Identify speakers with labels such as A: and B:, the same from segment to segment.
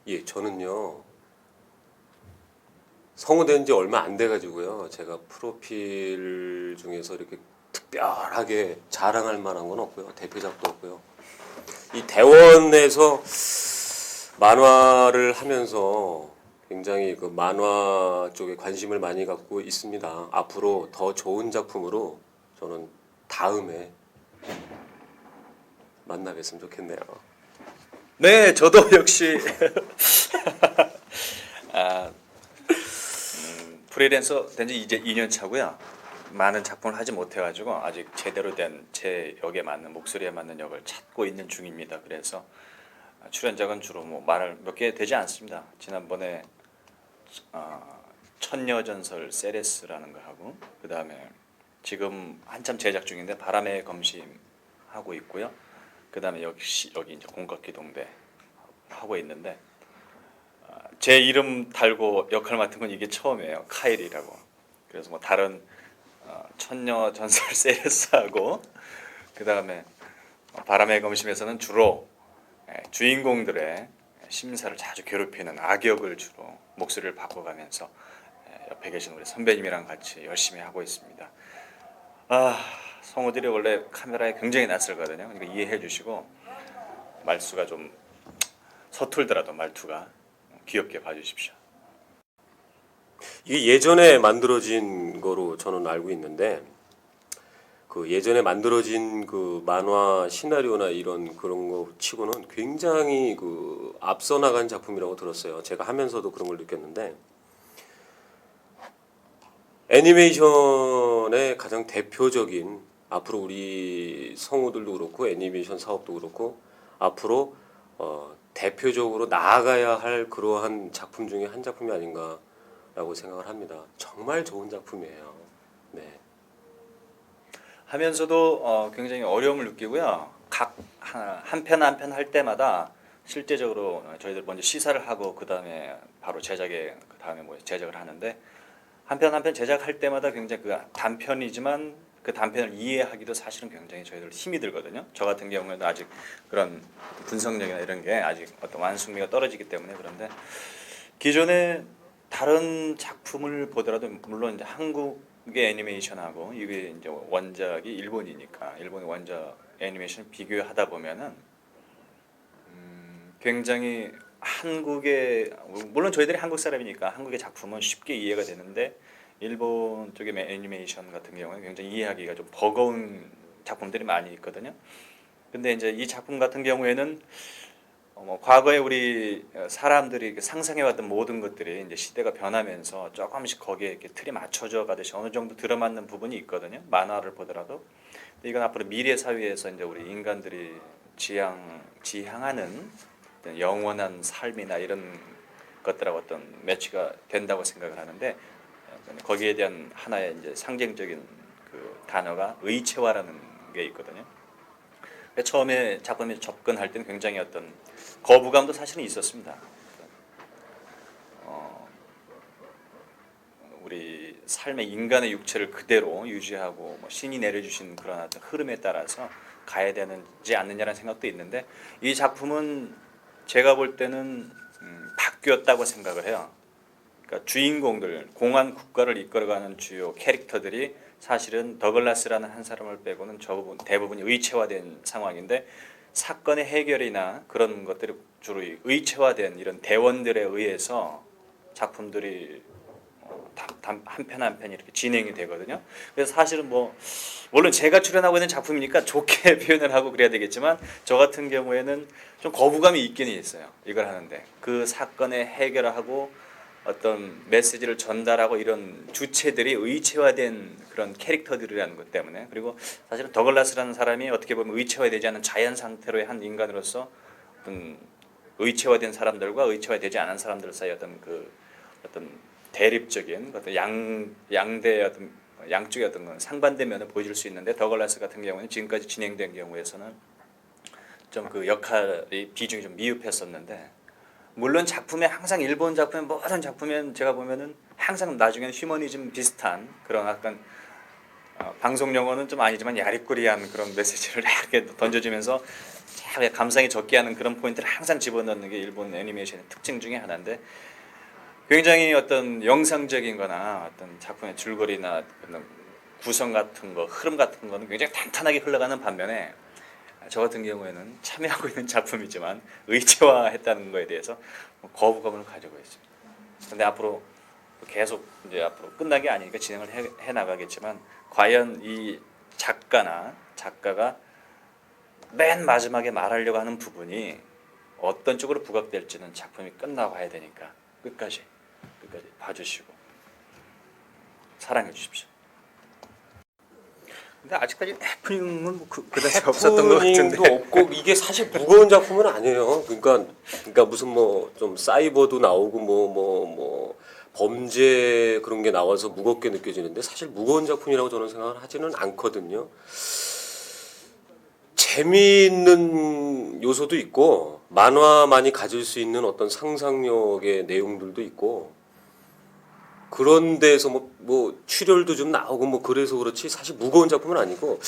A: 예, 저는요 성우된 지 얼마 안 돼가지고요. 제가 프로필 중에서 이렇게 특별하게 자랑할 만한 건 없고요. 대표작도 없고요. 이 대원에서 만화를 하면서 굉장히 그 만화 쪽에 관심을 많이 갖고 있습니다. 앞으로 더 좋은 작품으로 저는 다음에 만나 뵀으면 좋겠네요.
B: 네, 저도 역시 아, 프리랜서 된 지 이제 2년 차고요. 많은 작품을 하지 못해가지고 아직 제대로 된 제 역에 맞는 목소리에 맞는 역을 찾고 있는 중입니다. 그래서 출연작은 주로 뭐 말을 몇 개 되지 않습니다. 지난번에 천녀전설 세레스라는 거 하고 그 다음에 지금 한참 제작 중인데 바람의 검심 하고 있고요. 그 다음에 여기 이제 공각기동대 하고 있는데 제 이름 달고 역할 맡은 건 이게 처음이에요. 카일이라고. 그래서 뭐 다른 천녀 전설 세레스하고 그 다음에 바람의 검심에서는 주로 주인공들의 심사를 자주 괴롭히는 악역을 주로 목소리를 바꿔가면서 옆에 계신 우리 선배님이랑 같이 열심히 하고 있습니다. 성우들이 원래 카메라에 굉장히 낯설거든요. 그러니까 이해해 주시고 말수가 좀 서툴더라도 말투가 귀엽게 봐주십시오.
A: 이게 예전에 만들어진 거로 저는 알고 있는데 그 예전에 만들어진 그 만화 시나리오나 이런 그런 거 치고는 굉장히 그 앞서 나간 작품이라고 들었어요. 제가 하면서도 그런 걸 느꼈는데 애니메이션의 가장 대표적인 앞으로 우리 성우들도 그렇고 애니메이션 사업도 그렇고 앞으로 대표적으로 나아가야 할 그러한 작품 중에 한 작품이 아닌가라고 생각을 합니다. 정말 좋은 작품이에요. 네.
B: 하면서도 굉장히 어려움을 느끼고요. 각 한 편 한 편 할 때마다 실제적으로 저희들 먼저 시사를 하고 그 다음에 바로 제작에 그 다음에 뭐 제작을 하는데 한 편 한 편 제작할 때마다 굉장히 그 단편이지만 그 단편을 이해하기도 사실은 굉장히 저희들 힘이 들거든요. 저 같은 경우에도 아직 그런 분석력이나 이런 게 아직 어떤 완숙미가 떨어지기 때문에 그런데 기존에 다른 작품을 보더라도 물론 이제 한국의 애니메이션하고 이게 이제 원작이 일본이니까 일본의 원작 애니메이션 비교하다 보면은 굉장히 한국의 물론 저희들이 한국 사람이니까 한국의 작품은 쉽게 이해가 되는데 일본 쪽의 애니메이션 같은 경우는 굉장히 이해하기가 좀 버거운 작품들이 많이 있거든요. 근데 이제 이 작품 같은 경우에는 과거에 우리 사람들이 상상해왔던 모든 것들이 이제 시대가 변하면서 조금씩 거기에 이렇게 틀이 맞춰져 가듯이 어느 정도 들어맞는 부분이 있거든요. 만화를 보더라도. 근데 이건 앞으로 미래 사회에서 이제 우리 인간들이 지향하는 어떤 영원한 삶이나 이런 것들하고 어떤 매치가 된다고 생각을 하는데 거기에 대한 하나의 이제 상징적인 그 단어가 의체화라는 게 있거든요. 처음에 작품에 접근할 때는 굉장히 어떤 거부감도 사실은 있었습니다. 우리 삶의 인간의 육체를 그대로 유지하고 뭐 신이 내려주신 그런 어떤 흐름에 따라서 가야 되는지 않느냐라는 생각도 있는데 이 작품은 제가 볼 때는 바뀌었다고 생각을 해요. 그러니까 주인공들, 공안 국가를 이끌어가는 주요 캐릭터들이 사실은 더글라스라는 한 사람을 빼고는 대부분이 의체화된 상황인데 사건의 해결이나 그런 것들이 주로 의체화된 이런 대원들에 의해서 작품들이 한 편 한 편 이렇게 진행이 되거든요. 그래서 사실은 뭐 물론 제가 출연하고 있는 작품이니까 좋게 표현을 하고 그래야 되겠지만 저 같은 경우에는 좀 거부감이 있긴 있어요. 이걸 하는데 그 사건의 해결을 하고 어떤 메시지를 전달하고 이런 주체들이 의체화된 그런 캐릭터들이라는 것 때문에 그리고 사실은 더글라스라는 사람이 어떻게 보면 의체화되지 않은 자연 상태로의 한 인간으로서 어떤 의체화된 사람들과 의체화되지 않은 사람들 사이 어떤 대립적인 어떤 양대 어떤 양쪽의 어떤 상반된 면을 보여줄 수 있는데 더글라스 같은 경우는 지금까지 진행된 경우에서는 좀 그 역할이 비중이 좀 미흡했었는데 물론 작품에 항상 일본 작품의 모든 작품엔 제가 보면은 항상 나중에는 휴머니즘 비슷한 그런 약간 방송 용어는 좀 아니지만 야리꾸리한 그런 메시지를 이렇게 던져주면서 다 감상이 적게 하는 그런 포인트를 항상 집어넣는 게 일본 애니메이션의 특징 중에 하나인데 굉장히 어떤 영상적인거나 어떤 작품의 줄거리나 어떤 구성 같은 거, 흐름 같은 거는 굉장히 탄탄하게 흘러가는 반면에 저 같은 경우에는 참여하고 있는 작품이지만 의체화했다는 거에 대해서 거부감을 가지고 있습니다. 근데 앞으로 계속 이제 앞으로 끝난 게 아니니까 진행을 해 나가겠지만 과연 이 작가가 맨 마지막에 말하려고 하는 부분이 어떤 쪽으로 부각될지는 작품이 끝나봐야 되니까 끝까지 봐주시고 사랑해 주십시오. 근데 아직까지 해프닝은 뭐 그다지 없었던 것
A: 해프닝도
B: 같은데.
A: 없고 이게 사실 무거운 작품은 아니에요. 그러니까 무슨 뭐 좀 사이버도 나오고 뭐 범죄 그런 게 나와서 무겁게 느껴지는데 사실 무거운 작품이라고 저는 생각을 하지는 않거든요. 재미있는 요소도 있고 만화만이 가질 수 있는 어떤 상상력의 내용들도 있고 그런 데서 뭐 출혈도 좀 나오고 뭐 그래서 그렇지 사실 무거운 작품은 아니고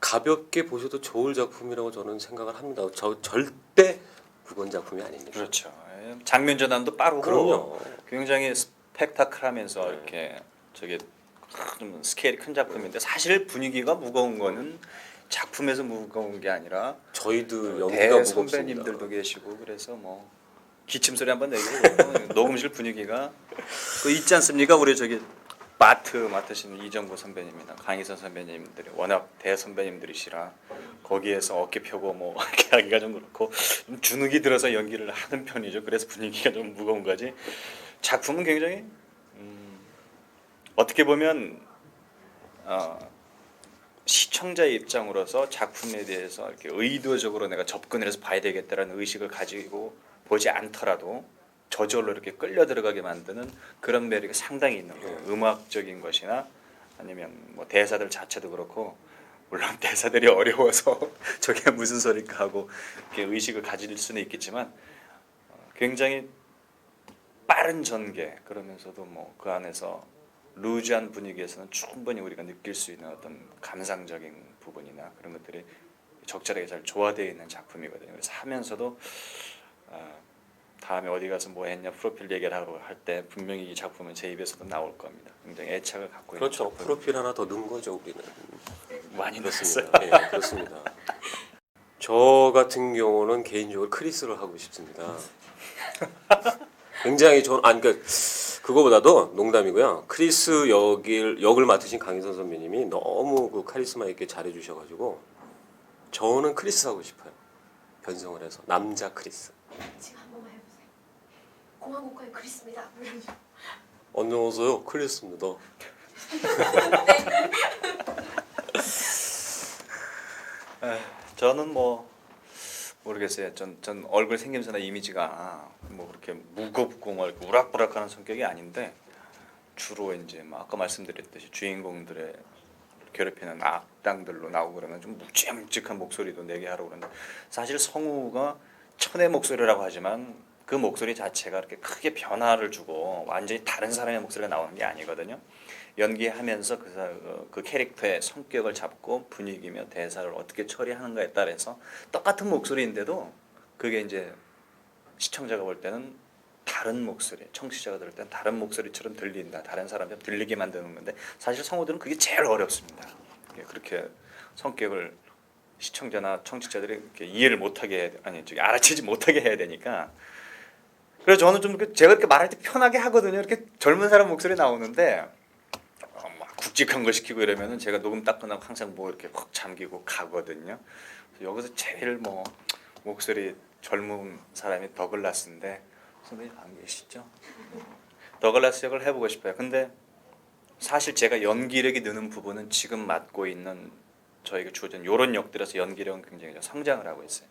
A: 가볍게 보셔도 좋을 작품이라고 저는 생각을 합니다. 저 절대 무거운 작품이 아닙니다.
B: 그렇죠. 장면 전환도 빠르고
A: 그럼요.
B: 굉장히 스펙타클하면서 이렇게 저게 좀 스케일이 큰 작품인데 사실 분위기가 무거운 거는 작품에서 무거운 게 아니라
A: 저희들 연기가
B: 대
A: 무겁습니다.
B: 선배님들도 계시고 그래서 뭐 기침 소리 한번 내고 녹음실 분위기가 그 있지 않습니까? 우리 저기 마트 맡으시는 이정구 선배님이나 강희선 선배님들이 워낙 대 선배님들이시라 거기에서 어깨 펴고 뭐 이렇게 하기가 좀 그렇고 좀 주눅이 들어서 연기를 하는 편이죠. 그래서 분위기가 좀 무거운 거지. 작품은 굉장히 어떻게 보면 시청자의 입장으로서 작품에 대해서 이렇게 의도적으로 내가 접근을 해서 봐야 되겠다라는 의식을 가지고 보지 않더라도 저절로 이렇게 끌려 들어가게 만드는 그런 매력이 상당히 있는 거예요. 음악적인 것이나 아니면 뭐 대사들 자체도 그렇고 물론 대사들이 어려워서 저게 무슨 소리일까 하고 이렇게 의식을 가질 수는 있겠지만 굉장히 빠른 전개 그러면서도 뭐 그 안에서 루즈한 분위기에서는 충분히 우리가 느낄 수 있는 어떤 감상적인 부분이나 그런 것들이 적절하게 잘 조화되어 있는 작품이거든요. 그래서 하면서도 다음에 어디 가서 뭐 했냐 프로필 얘기를 하고 할 때 분명히 이 작품은 제 입에서도 나올 겁니다. 굉장히 애착을 갖고
A: 그렇죠.
B: 있는 작품.
A: 프로필 하나 더 넣은 거죠 우리는.
B: 많이 넣었어요.
A: 그렇습니다. 예, 그렇습니다. 저 같은 경우는 개인적으로 크리스를 하고 싶습니다. 굉장히 그러니까 그거보다도 농담이고요. 크리스 역을 맡으신 강인선 선배님이 너무 그 카리스마 있게 잘해주셔가지고 저는 크리스 하고 싶어요. 변성을 해서 남자 크리스.
C: 지금 한 번만 해보세요. 공항국가의 그리스입니다.
A: 안녕하세요, 크리스입니다.
B: 저는 뭐 모르겠어요. 전 얼굴 생김새나 이미지가 뭐 그렇게 무겁고 뭐 이렇게 우락부락하는 성격이 아닌데 주로 이제 뭐 아까 말씀드렸듯이 주인공들의 괴롭히는 악당들로 나오고 그러면 좀 묵직묵직한 목소리도 내게 하라고 그러는데 사실 성우가 천의 목소리라고 하지만 그 목소리 자체가 이렇게 크게 변화를 주고 완전히 다른 사람의 목소리가 나오는 게 아니거든요. 연기하면서 그 캐릭터의 성격을 잡고 분위기며 대사를 어떻게 처리하는가에 따라서 똑같은 목소리인데도 그게 이제 시청자가 볼 때는 다른 목소리, 청취자가 들을 때는 다른 목소리처럼 들린다. 다른 사람처럼 들리게 만드는 건데 사실 성우들은 그게 제일 어렵습니다. 그렇게 성격을 시청자나 청취자들이 이렇게 이해를 못하게 알아채지 못하게 해야 되니까 그래서 저는 좀 제가 이렇게 말할 때 편하게 하거든요. 이렇게 젊은 사람 목소리 나오는데 막 굵직한 거 시키고 이러면은 제가 녹음 딱 끝나고 항상 뭐 이렇게 확 잠기고 가거든요. 여기서 제일 뭐 목소리 젊은 사람이 더글라스인데 선배님 안 계시죠? 더글라스 역을 해보고 싶어요. 근데 사실 제가 연기력이 느는 부분은 지금 맡고 있는 저에게 주어진 이런 역들에서 연기력은 굉장히 성장을 하고 있어요.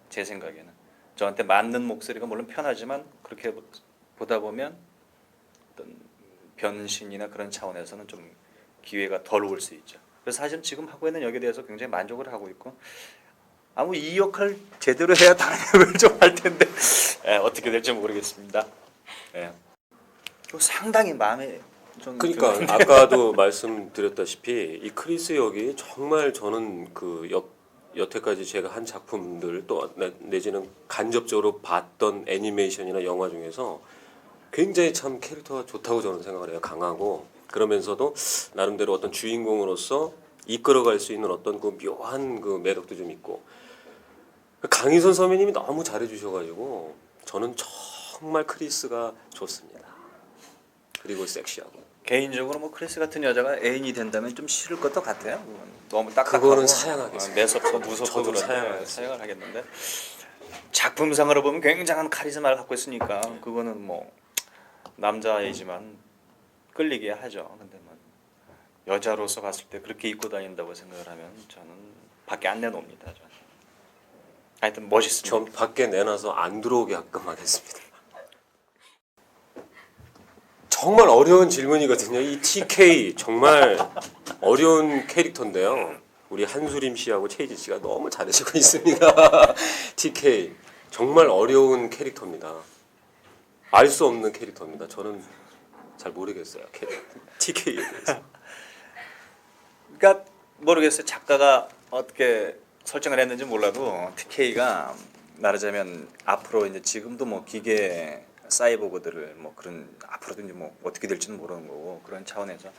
B: 제 생각에는 저한테 맞는 목소리가 물론 편하지만 그렇게 보다 보면 어떤 변신이나 그런 차원에서는 좀 기회가 덜 올 수 있죠. 그래서 사실 지금 하고 있는 역에 대해서 굉장히 만족을 하고 있고 아무 이 역할 제대로 해야 다른 역을 좀 할 텐데 어떻게 될지 모르겠습니다. 상당히 마음에 좀
A: 그러니까 아까도 말씀드렸다시피 이 크리스 역이 정말 저는 그 여태까지 제가 한 작품들 또 내지는 간접적으로 봤던 애니메이션이나 영화 중에서 굉장히 참 캐릭터가 좋다고 저는 생각을 해요. 강하고 그러면서도 나름대로 어떤 주인공으로서 이끌어갈 수 있는 어떤 그 묘한 그 매력도 좀 있고 강희선 선배님이 너무 잘해주셔가지고 저는 정말 크리스가 좋습니다. 그리고 섹시하고.
B: 개인적으로 뭐 크리스 같은 여자가 애인이 된다면 좀 싫을 것도 같아요. 그건 너무 딱딱하고
A: 그거는 사양하겠습니다.
B: 매섭고 무섭고
A: 저도
B: 그런데
A: 사양하겠습니다.
B: 사양을 하겠는데 작품상으로 보면 굉장한 카리스마를 갖고 있으니까 그거는 뭐 남자이지만 끌리게 하죠. 근데 뭐 여자로서 봤을 때 그렇게 입고 다닌다고 생각을 하면 저는 밖에 안 내놓습니다. 저는. 하여튼 멋있습니다.
A: 전 밖에 내놔서 안 들어오게 가끔 하겠습니다. 정말 어려운 질문이거든요. 이 TK 정말 어려운 캐릭터인데요. 우리 한수림 씨하고 최희진 씨가 너무 잘해주고 있습니다. TK 정말 어려운 캐릭터입니다. 알 수 없는 캐릭터입니다. 저는 잘 모르겠어요. TK에 대해서.
B: 그러니까 모르겠어요. 작가가 어떻게 설정을 했는지 몰라도 TK가 말하자면 앞으로 이제 지금도 뭐 기계 사이보그들을 뭐 그런 앞으로도 이제 뭐 어떻게 될지는 모르는 거고 그런 차원에서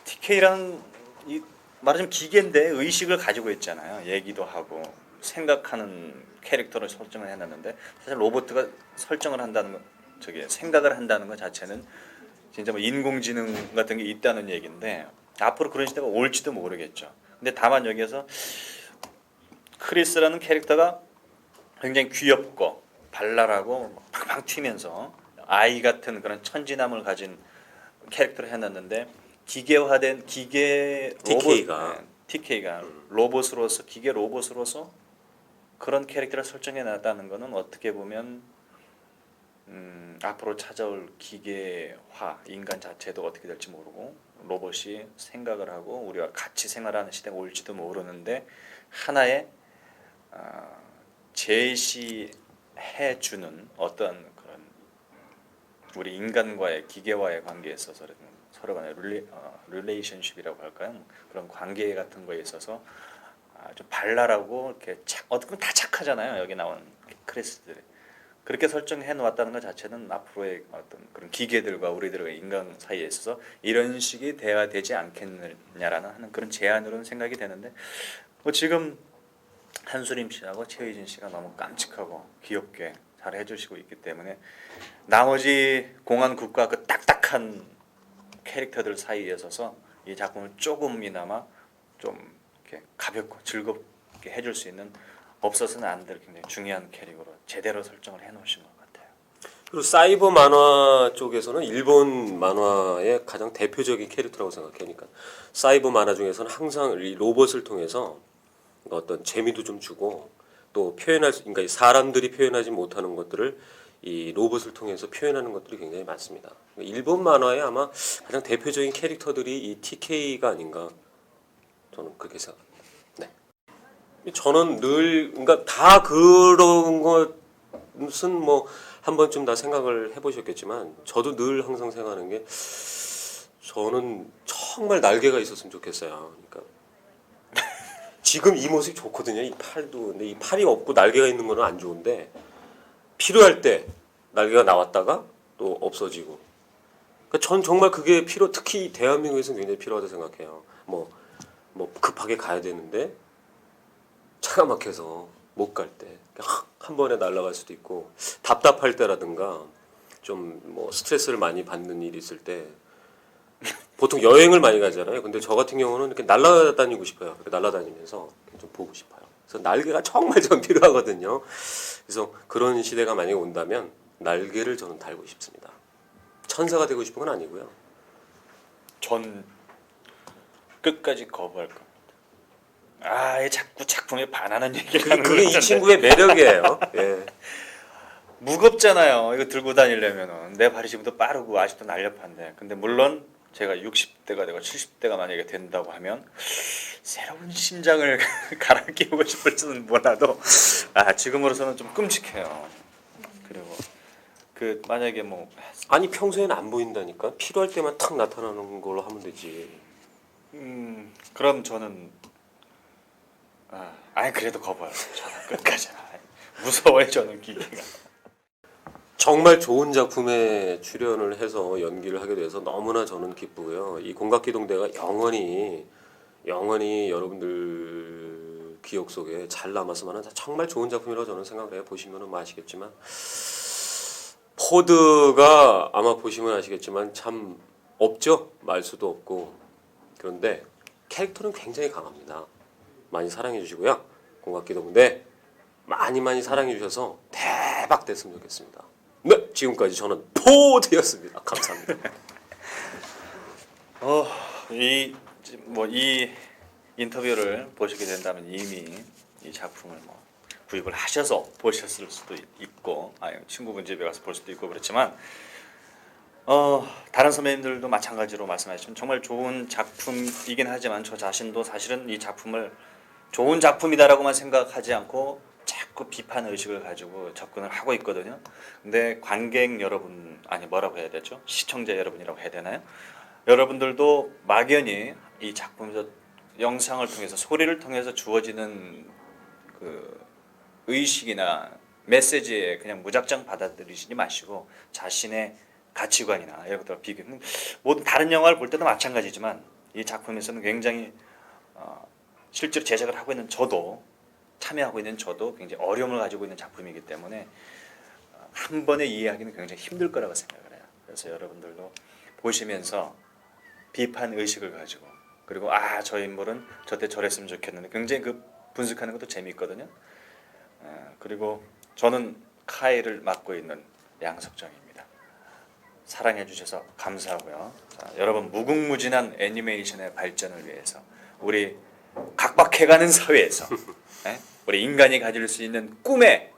B: TK랑 이 말하자면 기계인데 의식을 가지고 있잖아요. 얘기도 하고 생각하는 캐릭터를 설정을 해놨는데 사실 로봇가 설정을 한다는 거 저기 생각을 한다는 것 자체는 진짜 뭐 인공지능 같은 게 있다는 얘기인데 앞으로 그런 시대가 올지도 모르겠죠. 근데 다만 여기에서 크리스라는 캐릭터가 굉장히 귀엽고 발랄하고 팡팡 튀면서 아이 같은 그런 천진함을 가진 캐릭터를 해놨는데 기계화된 기계 로봇 TK가 로봇으로서 기계 로봇으로서 그런 캐릭터를 설정해 놨다는 것은 어떻게 보면 앞으로 찾아올 기계화 인간 자체도 어떻게 될지 모르고 로봇이 생각을 하고 우리와 같이 생활하는 시대가 올지도 모르는데 하나의 제시해 주는 어떤 그런 우리 인간과의 기계와의 관계에 있어서 서로 간의 릴레이션십이라고 할까요? 그런 관계 같은 거에 있어서 좀 발랄하고 이렇게 어떻게 보면 다 착하잖아요. 여기 나온 크리스들이 그렇게 설정해 놓았다는 것 자체는 앞으로의 어떤 그런 기계들과 우리들과 인간 사이에 있어서 이런 식이 돼야 되지 않겠느냐라는 하는 그런 제안으로는 생각이 되는데 뭐 지금 한수림 씨하고 최희진 씨가 너무 깜찍하고 귀엽게 잘 해주시고 있기 때문에 나머지 공안 국가 그 딱딱한 캐릭터들 사이에 있어서 이 작품을 조금이나마 좀 이렇게 가볍고 즐겁게 해줄 수 있는 없어서는 안 될 굉장히 중요한 캐릭으로 제대로 설정을 해놓으신 것 같아요.
A: 그리고 사이버 만화 쪽에서는 일본 만화의 가장 대표적인 캐릭터라고 생각해요. 그러니까 사이버 만화 중에서는 항상 이 로봇을 통해서 어떤 재미도 좀 주고 또 표현할 수, 그러니까 사람들이 표현하지 못하는 것들을 이 로봇을 통해서 표현하는 것들이 굉장히 많습니다. 일본 만화의 아마 가장 대표적인 캐릭터들이 이 TK가 아닌가 저는 그렇게 생각합니다. 네. 저는 늘 그러니까 다 그런 것은 뭐 한 번쯤 다 생각을 해보셨겠지만 저도 늘 항상 생각하는 게 저는 정말 날개가 있었으면 좋겠어요. 그러니까 지금 이 모습이 좋거든요. 이 팔도 근데 이 팔이 없고 날개가 있는 거는 안 좋은데 필요할 때 날개가 나왔다가 또 없어지고. 그러니까 전 정말 그게 특히 대한민국에서는 굉장히 필요하다고 생각해요. 뭐 급하게 가야 되는데 차가 막혀서 못 갈 때 한 번에 날아갈 수도 있고 답답할 때라든가 좀 뭐 스트레스를 많이 받는 일이 있을 때 보통 여행을 많이 가잖아요. 근데 저 같은 경우는 이렇게 날아다니고 싶어요. 이렇게 날아다니면서 좀 보고 싶어요. 그래서 날개가 정말 좀 필요하거든요. 그래서 그런 시대가 만약에 온다면 날개를 저는 달고 싶습니다. 천사가 되고 싶은 건 아니고요.
B: 전 끝까지 거부할 겁니다. 자꾸 작품에 반하는 얘기를 하는
A: 그게 이 친구의 매력이에요. 예.
B: 무겁잖아요. 이거 들고 다니려면은 내 발이 지금도 빠르고 아직도 날렵한데 근데 물론 제가 60대가 되고 70대가 만약에 된다고 하면 새로운 심장을 갈아 끼우고 싶을지는 몰라도 지금으로서는 좀 끔찍해요. 그리고 그 만약에 뭐
A: 아니 평소에는 안 보인다니까. 필요할 때만 탁 나타나는 걸로 하면 되지.
B: 그럼 저는 아니 그래도 거부할 저는 끝까지 무서워요 저는 기계가.
A: 정말 좋은 작품에 출연을 해서 연기를 하게 돼서 너무나 저는 기쁘고요. 이 공각기동대가 영원히 여러분들 기억 속에 잘 남았으면 하는 정말 좋은 작품이라고 저는 생각을 해요. 보시면 뭐 아시겠지만 포드가 아마 보시면 아시겠지만 참 없죠. 말수도 없고. 그런데 캐릭터는 굉장히 강합니다. 많이 사랑해 주시고요. 공각기동대 많이 사랑해 주셔서 대박 됐으면 좋겠습니다. 네, 지금까지 저는 포드였습니다. 감사합니다.
B: 이 인터뷰를 보시게 된다면 이미 이 작품을 뭐 구입을 하셔서 보셨을 수도 있고, 친구분 집에 가서 볼 수도 있고 그렇지만, 다른 선배님들도 마찬가지로 말씀하셨지만 정말 좋은 작품이긴 하지만 저 자신도 사실은 이 작품을 좋은 작품이다라고만 생각하지 않고 자꾸 비판 의식을 가지고 접근을 하고 있거든요. 근데 관객 여러분, 뭐라고 해야 되죠? 시청자 여러분이라고 해야 되나요? 여러분들도 막연히 이 작품에서 영상을 통해서 소리를 통해서 주어지는 그 의식이나 메시지에 그냥 무작정 받아들이시지 마시고 자신의 가치관이나 이런 것들과 비교. 모든 다른 영화를 볼 때도 마찬가지지만 이 작품에서는 굉장히 실제로 제작을 하고 있는 저도 참여하고 있는 저도 굉장히 어려움을 가지고 있는 작품이기 때문에 한 번에 이해하기는 굉장히 힘들 거라고 생각을 해요. 그래서 여러분들도 보시면서 비판 의식을 가지고 그리고 저 인물은 저때 저랬으면 좋겠는데 굉장히 그 분석하는 것도 재미있거든요. 그리고 저는 카이를 맡고 있는 양석정입니다. 사랑해 주셔서 감사하고요. 자, 여러분 무궁무진한 애니메이션의 발전을 위해서 우리 각박해가는 사회에서 우리 인간이 가질 수 있는 꿈의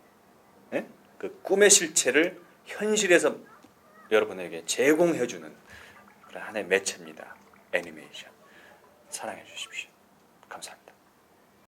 B: 그 꿈의 실체를 현실에서 여러분에게 제공해주는 그런 하나의 매체입니다. 애니메이션 사랑해 주십시오. 감사합니다.